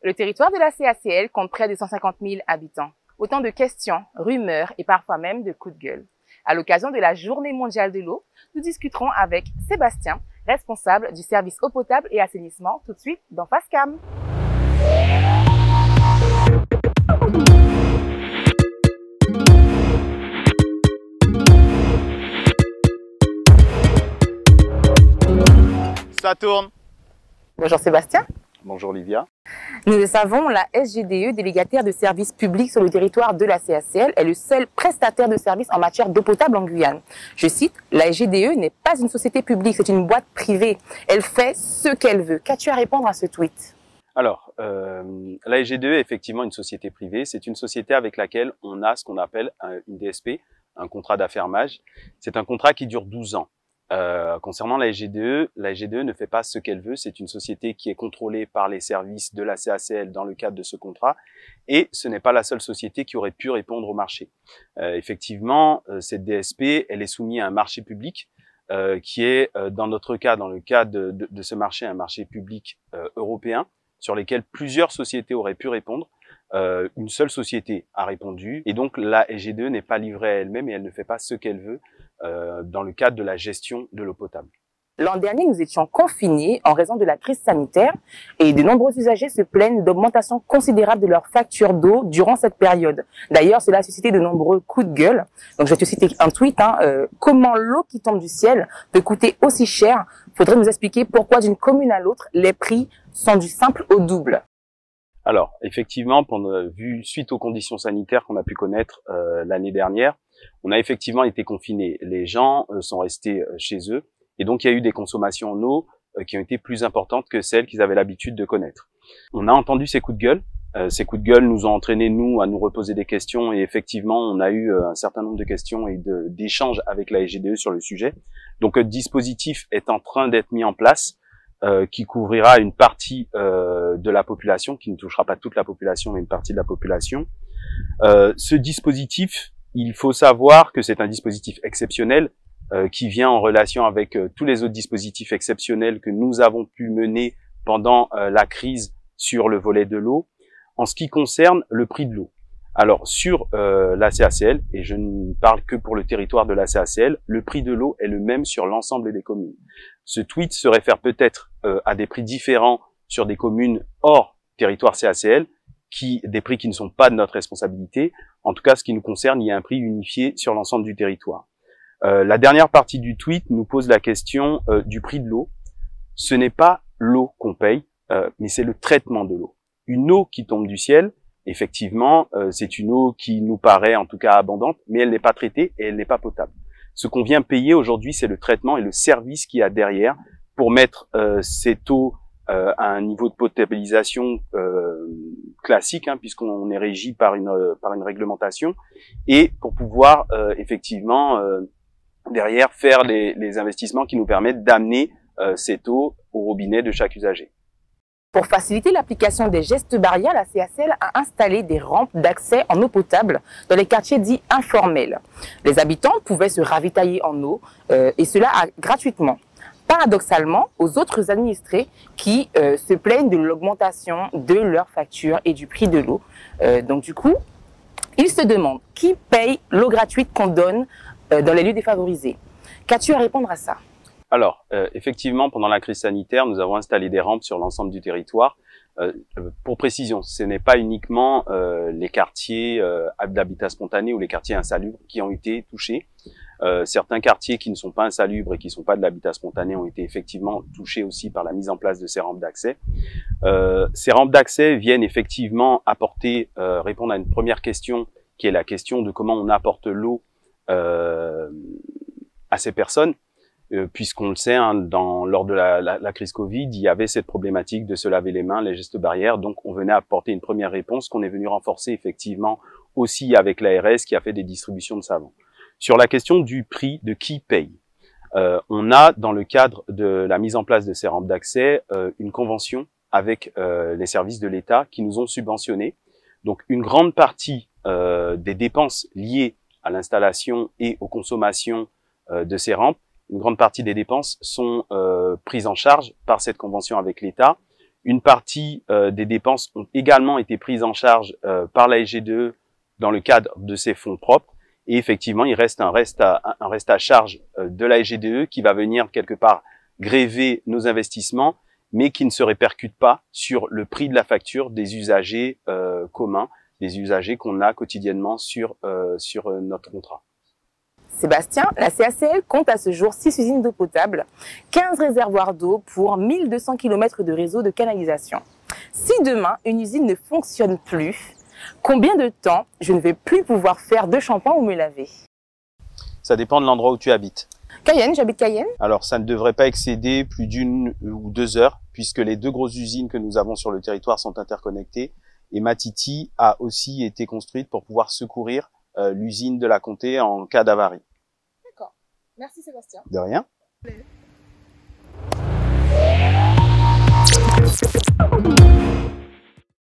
Le territoire de la CACL compte près de 150 000 habitants. Autant de questions, rumeurs et parfois même de coups de gueule. À l'occasion de la Journée mondiale de l'eau, nous discuterons avec Sébastien, responsable du service eau potable et assainissement, tout de suite dans Face Cam. Ça tourne. Bonjour Sébastien. Bonjour Livia. Nous le savons, la SGDE, délégataire de services publics sur le territoire de la CACL, est le seul prestataire de services en matière d'eau potable en Guyane. Je cite, la SGDE n'est pas une société publique, c'est une boîte privée. Elle fait ce qu'elle veut. Qu'as-tu à répondre à ce tweet? Alors, la SGDE est effectivement une société privée. C'est une société avec laquelle on a ce qu'on appelle une DSP, un contrat d'affermage. C'est un contrat qui dure 12 ans. Concernant la SGDE ne fait pas ce qu'elle veut. C'est une société qui est contrôlée par les services de la CACL dans le cadre de ce contrat. Et ce n'est pas la seule société qui aurait pu répondre au marché. Effectivement, cette DSP, elle est soumise à un marché public qui est, dans notre cas, dans le cas de ce marché, un marché public européen sur lesquels plusieurs sociétés auraient pu répondre. Une seule société a répondu et donc la SGDE n'est pas livrée à elle-même et elle ne fait pas ce qu'elle veut dans le cadre de la gestion de l'eau potable. L'an dernier, nous étions confinés en raison de la crise sanitaire et de nombreux usagers se plaignent d'augmentation considérable de leurs factures d'eau durant cette période. D'ailleurs, cela a suscité de nombreux coups de gueule. Donc, je vais te citer un tweet. Comment l'eau qui tombe du ciel peut coûter aussi cher? Faudrait nous expliquer pourquoi d'une commune à l'autre, les prix sont du simple au double. Alors, effectivement, suite aux conditions sanitaires qu'on a pu connaître l'année dernière, on a effectivement été confinés. Les gens sont restés chez eux et donc il y a eu des consommations en eau qui ont été plus importantes que celles qu'ils avaient l'habitude de connaître. On a entendu ces coups de gueule. Ces coups de gueule nous ont entraînés, nous, à nous reposer des questions et effectivement, on a eu un certain nombre de questions et d'échanges avec la SGDE sur le sujet. Donc, le dispositif est en train d'être mis en place. Qui couvrira une partie de la population, qui ne touchera pas toute la population, mais une partie de la population. Ce dispositif, il faut savoir que c'est un dispositif exceptionnel qui vient en relation avec tous les autres dispositifs exceptionnels que nous avons pu mener pendant la crise sur le volet de l'eau, en ce qui concerne le prix de l'eau. Alors, sur la CACL, et je ne parle que pour le territoire de la CACL, le prix de l'eau est le même sur l'ensemble des communes. Ce tweet se réfère peut-être à des prix différents sur des communes hors territoire CACL, des prix qui ne sont pas de notre responsabilité. En tout cas, ce qui nous concerne, il y a un prix unifié sur l'ensemble du territoire. La dernière partie du tweet nous pose la question du prix de l'eau. Ce n'est pas l'eau qu'on paye, mais c'est le traitement de l'eau. Une eau qui tombe du ciel, effectivement, c'est une eau qui nous paraît en tout cas abondante, mais elle n'est pas traitée et elle n'est pas potable. Ce qu'on vient payer aujourd'hui, c'est le traitement et le service qu'il y a derrière pour mettre cette eau à un niveau de potabilisation classique, puisqu'on est régi par une réglementation, et pour pouvoir effectivement derrière faire les investissements qui nous permettent d'amener cette eau au robinet de chaque usager. Pour faciliter l'application des gestes barrières, la CACL a installé des rampes d'accès en eau potable dans les quartiers dits informels. Les habitants pouvaient se ravitailler en eau et cela gratuitement. Paradoxalement, aux autres administrés qui se plaignent de l'augmentation de leurs factures et du prix de l'eau. Donc du coup, ils se demandent qui paye l'eau gratuite qu'on donne dans les lieux défavorisés. Qu'as-tu à répondre à ça ? Alors, effectivement, pendant la crise sanitaire, nous avons installé des rampes sur l'ensemble du territoire. Pour précision, ce n'est pas uniquement les quartiers d'habitat spontané ou les quartiers insalubres qui ont été touchés. Certains quartiers qui ne sont pas insalubres et qui ne sont pas de l'habitat spontané ont été effectivement touchés aussi par la mise en place de ces rampes d'accès. Ces rampes d'accès viennent effectivement répondre à une première question, qui est la question de comment on apporte l'eau à ces personnes. Puisqu'on le sait, lors de la crise Covid, il y avait cette problématique de se laver les mains, les gestes barrières, donc on venait apporter une première réponse qu'on est venu renforcer effectivement aussi avec l'ARS qui a fait des distributions de savon. Sur la question du prix, de qui paye, on a dans le cadre de la mise en place de ces rampes d'accès une convention avec les services de l'État qui nous ont subventionnés. Donc une grande partie des dépenses liées à l'installation et aux consommations de ces rampes, une grande partie des dépenses sont prises en charge par cette convention avec l'État. Une partie des dépenses ont également été prises en charge par la SGDE dans le cadre de ses fonds propres. Et effectivement, il reste un reste à charge de la SGDE qui va venir quelque part gréver nos investissements, mais qui ne se répercute pas sur le prix de la facture des usagers communs, des usagers qu'on a quotidiennement sur notre contrat. Sébastien, la CACL compte à ce jour 6 usines d'eau potable, 15 réservoirs d'eau pour 1200 km de réseau de canalisation. Si demain, une usine ne fonctionne plus, combien de temps je ne vais plus pouvoir faire de shampoing ou me laver? Ça dépend de l'endroit où tu habites. Cayenne, j'habite Cayenne. Alors, ça ne devrait pas excéder plus d'1 ou 2 heures, puisque les 2 grosses usines que nous avons sur le territoire sont interconnectées. Et Matiti a aussi été construite pour pouvoir secourir l'usine de la Comté en cas d'avarie. D'accord. Merci Sébastien. De rien.